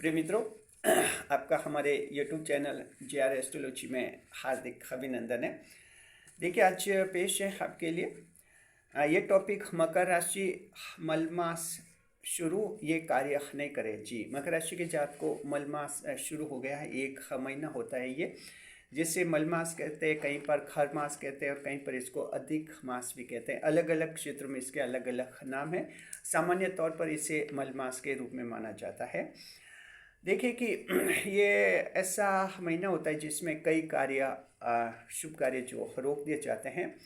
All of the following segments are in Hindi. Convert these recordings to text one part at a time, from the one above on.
प्रिय मित्रों, आपका हमारे YouTube चैनल JR एस्ट्रोलॉजी में हार्दिक अभिनंदन है। देखिए, आज पेश है आपके लिए ये टॉपिक मकर राशि मल मास शुरू ये कार्य नहीं करे। जी, मकर राशि के जात को मल मास शुरू हो गया है। 1 महीना होता है ये, जिसे मल मास कहते हैं, कहीं पर खर मास कहते हैं और कहीं पर इसको अधिक मास भी कहते हैं। अलग अलग क्षेत्रों में इसके अलग अलग नाम है। सामान्य तौर पर इसे मल मास के रूप में माना जाता है। देखिए कि ये ऐसा महीना होता है जिसमें कई कार्य शुभ कार्य जो रोक दिए जाते हैं।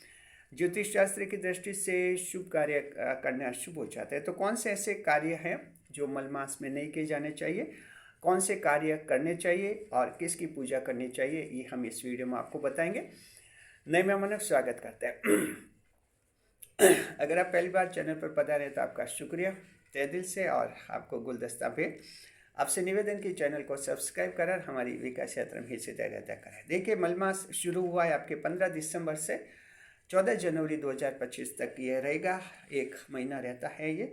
ज्योतिष शास्त्र की दृष्टि से शुभ कार्य करना अशुभ हो जाता है। तो कौन से ऐसे कार्य हैं जो मल मास में नहीं किए जाने चाहिए, कौन से कार्य करने चाहिए और किसकी पूजा करनी चाहिए, ये हम इस वीडियो में आपको बताएंगे। नए मेहमानों का स्वागत करते हैं। अगर आप पहली बार चैनल पर पधारे तो आपका शुक्रिया तहे दिल से, और आपको गुलदस्ता भेंट। आपसे निवेदन की चैनल को सब्सक्राइब कर हमारी विकास यात्रा में हिस्से करें। देखिए, मल मास शुरू हुआ है आपके 15 दिसंबर से 14 जनवरी 2025 तक ये रहेगा। 1 महीना रहता है। ये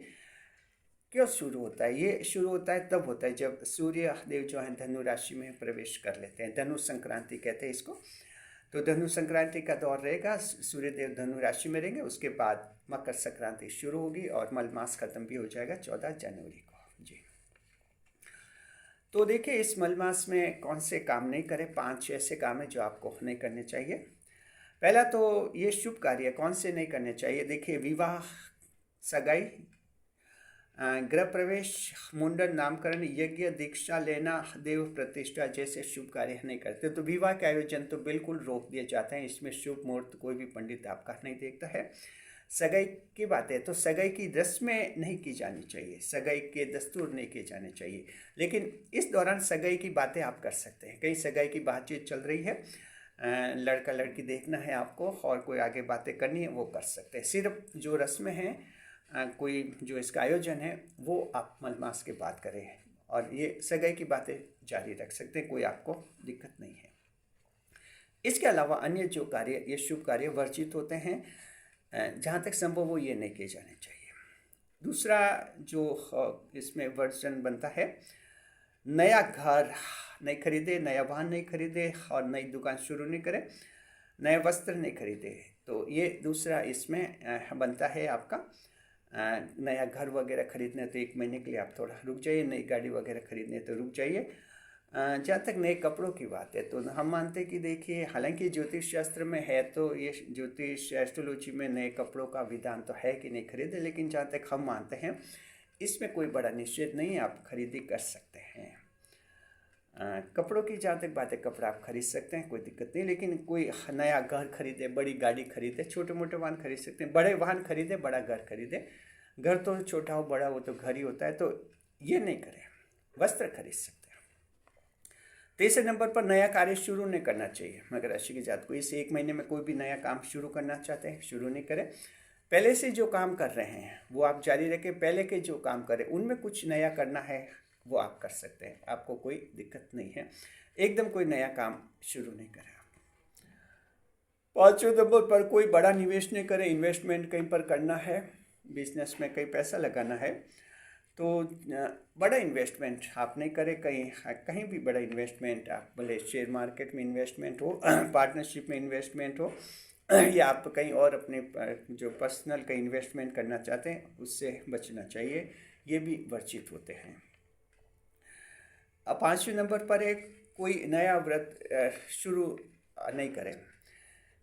क्यों शुरू होता है? ये शुरू होता है तब होता है जब सूर्य देव जो है धनु राशि में प्रवेश कर लेते हैं। धनु संक्रांति कहते हैं इसको। तो धनु संक्रांति का दौर रहेगा, सूर्य देव धनु राशि में रहेंगे। उसके बाद मकर संक्रांति शुरू होगी और मल मास खत्म भी हो जाएगा 14 जनवरी को। जी, तो देखिए, इस मल मास में कौन से काम नहीं करें। 5 ऐसे काम है जो आपको नहीं करने चाहिए। पहला तो ये शुभ कार्य कौन से नहीं करने चाहिए। देखिए, विवाह, सगाई, गृह प्रवेश, मुंडन, नामकरण, यज्ञ, दीक्षा लेना, देव प्रतिष्ठा जैसे शुभ कार्य नहीं करते। तो विवाह के आयोजन तो बिल्कुल रोक दिए जाते हैं। इसमें शुभ मुहूर्त कोई भी पंडित आपका नहीं देखता है। सगाई की बात है तो सगाई की रस्में नहीं की जानी चाहिए, सगाई के दस्तूर नहीं किए जाने चाहिए। लेकिन इस दौरान सगाई की बातें आप कर सकते हैं। कहीं सगाई की बातचीत चल रही है, लड़का लड़की देखना है आपको और कोई आगे बातें करनी है, वो कर सकते हैं। सिर्फ जो रस्में हैं, कोई जो इसका आयोजन है, वो आप मल मास के बाद करें और ये सगाई की बातें जारी रख सकते हैं, कोई आपको दिक्कत नहीं है। इसके अलावा अन्य जो कार्य, ये शुभ कार्य वर्जित होते हैं। जहाँ तक संभव हो ये नहीं किए जाने चाहिए। दूसरा जो इसमें वर्जन बनता है, नया घर नहीं खरीदे, नया वाहन नहीं खरीदे और नई दुकान शुरू नहीं करें, नए वस्त्र नहीं खरीदे। तो ये दूसरा इसमें बनता है आपका। नया घर वगैरह खरीदने तो 1 महीने के लिए आप थोड़ा रुक जाइए। नई गाड़ी वगैरह खरीदने तो रुक जाइए। जहाँ तक नए कपड़ों की बात है तो हम मानते हैं कि देखिए, हालांकि ज्योतिष शास्त्र में है तो ये ज्योतिष एस्ट्रोलॉजी में नए कपड़ों का विधान तो है कि नहीं खरीदे, लेकिन जहाँ तक हम मानते हैं इसमें कोई बड़ा निषेध नहीं है, आप खरीदी कर सकते हैं। कपड़ों की जहाँ तक बात है, कपड़ा आप खरीद सकते हैं, कोई दिक्कत नहीं। लेकिन कोई नया घर खरीदे, बड़ी गाड़ी खरीदे, छोटे मोटे वाहन खरीद सकते हैं। बड़े वाहन खरीदे, बड़ा घर खरीदे। घर तो छोटा हो बड़ा वो तो घर ही होता है, तो ये नहीं करें। वस्त्र खरीद सकते हैं। तीसरे नंबर पर नया कार्य शुरू नहीं करना चाहिए। मकर राशि के जात को इस 1 महीने में कोई भी नया काम शुरू करना चाहते हैं, शुरू नहीं करें। पहले से जो काम कर रहे हैं वो आप जारी रखें। पहले के जो काम करें उनमें कुछ नया करना है वो आप कर सकते हैं, आपको कोई दिक्कत नहीं है। एकदम कोई नया काम शुरू नहीं करें। 5वें नंबर पर कोई बड़ा निवेश नहीं करें। इन्वेस्टमेंट कहीं पर करना है, बिजनेस में कहीं पैसा लगाना है तो बड़ा इन्वेस्टमेंट आप नहीं करें। कहीं भी बड़ा इन्वेस्टमेंट, आप भले शेयर मार्केट में इन्वेस्टमेंट हो, पार्टनरशिप में इन्वेस्टमेंट हो, या आप कहीं और अपने जो पर्सनल का इन्वेस्टमेंट करना चाहते हैं उससे बचना चाहिए। ये भी वर्जित होते हैं। अब 5वें नंबर पर एक कोई नया व्रत शुरू नहीं करें।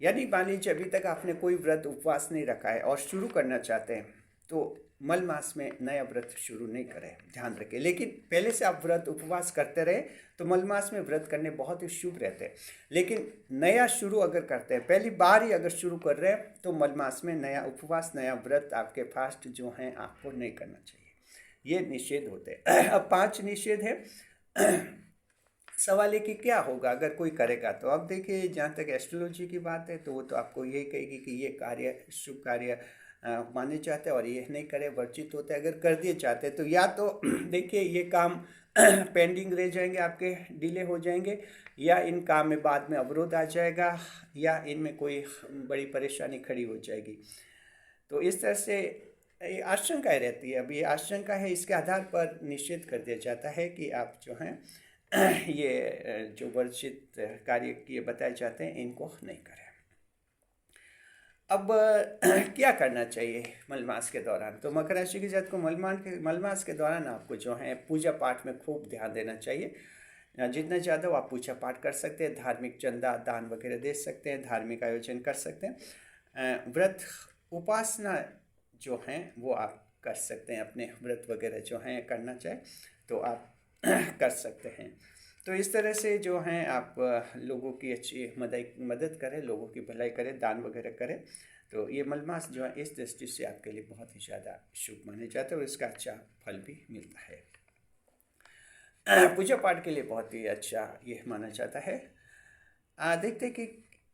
यानी मान लीजिए अभी तक आपने कोई व्रत उपवास नहीं रखा है और शुरू करना चाहते हैं तो मल मास में नया व्रत शुरू नहीं करें, ध्यान रखें। लेकिन पहले से आप व्रत उपवास करते रहे तो मल मास में व्रत करने बहुत ही शुभ रहते हैं। लेकिन नया शुरू अगर करते हैं, पहली बार ही अगर शुरू कर रहे हैं तो मल मास में नया उपवास, नया व्रत, आपके फास्ट जो हैं आपको नहीं करना चाहिए। ये निषेध होते हैं। अब 5 निषेध है। सवाल है कि क्या होगा अगर कोई करेगा। तो अब देखिए, जहाँ तक एस्ट्रोलॉजी की बात है तो वो तो आपको यही कहेगी कि ये कार्य शुभ कार्य माने जाते हैं और ये नहीं करे, वर्जित होते हैं। अगर कर दिए जाते हैं तो या तो देखिए ये काम पेंडिंग रह जाएंगे, आपके डिले हो जाएंगे, या इन काम में बाद में अवरोध आ जाएगा, या इनमें कोई बड़ी परेशानी खड़ी हो जाएगी। तो इस तरह से ये आशंकाएँ रहती है। अब ये आशंका है, इसके आधार पर निषेध कर दिया जाता है कि आप जो हैं ये जो वर्जित कार्य किए बताए जाते हैं इनको नहीं करें। अब क्या करना चाहिए मलमास के दौरान? तो मकर राशि के जातकों को मलमास के दौरान आपको जो है पूजा पाठ में खूब ध्यान देना चाहिए। जितना ज़्यादा हो आप पूजा पाठ कर सकते हैं, धार्मिक चंदा दान वगैरह दे सकते हैं, धार्मिक आयोजन कर सकते हैं, व्रत उपासना जो हैं वो आप कर सकते हैं। अपने व्रत वगैरह जो हैं करना चाहे तो आप कर सकते हैं। तो इस तरह से जो हैं आप लोगों की अच्छी मदद करें, लोगों की भलाई करें, दान वगैरह करें। तो ये मलमास जो है इस दृष्टि से आपके लिए बहुत ही ज़्यादा शुभ माने जाता है और इसका अच्छा फल भी मिलता है। पूजा पाठ के लिए बहुत ही अच्छा ये माना जाता है। देखते हैं कि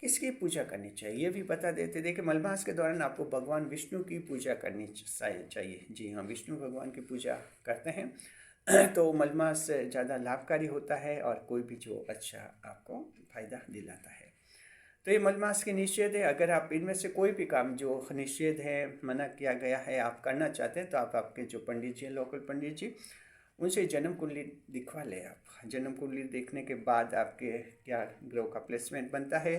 किसकी पूजा करनी चाहिए, ये भी बता देते। देखिए, मलमास के दौरान आपको भगवान विष्णु की पूजा करनी चाहिए। जी हाँ, विष्णु भगवान की पूजा करते हैं तो मलमास ज़्यादा लाभकारी होता है और कोई भी जो अच्छा आपको फायदा दिलाता है। तो ये मलमास के निषेध है। अगर आप इनमें से कोई भी काम जो निषेध है, मना किया गया है, आप करना चाहते हैं तो आप आपके जो पंडित जी हैं, लोकल पंडित जी, उनसे जन्म कुंडली दिखवा लें। आप जन्म कुंडली देखने के बाद आपके क्या ग्रह का प्लेसमेंट बनता है,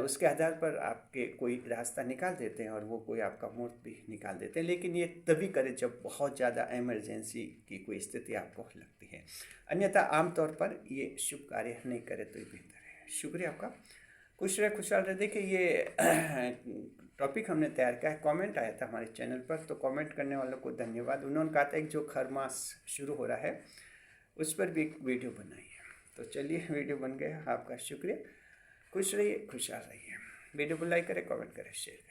उसके आधार पर आपके कोई रास्ता निकाल देते हैं और वो कोई आपका मुहूर्त भी निकाल देते हैं। लेकिन ये तभी करें जब बहुत ज़्यादा इमरजेंसी की कोई स्थिति आपको लगती है, अन्यथा आमतौर पर ये शुभ कार्य नहीं करें तो ही बेहतर है। शुक्रिया आपका, खुश रहे, खुशहाल रहे। देखिए, ये टॉपिक हमने तैयार किया है, कमेंट आया था हमारे चैनल पर, तो कमेंट करने वालों को धन्यवाद। उन्होंने कहा था कि जो खर मास शुरू हो रहा है उस पर भी एक वीडियो बनाई है। तो चलिए, वीडियो बन गया, आपका शुक्रिया। खुश रहिए, खुशहाल रहिए। वीडियो को लाइक करें, कमेंट करें, शेयर करें।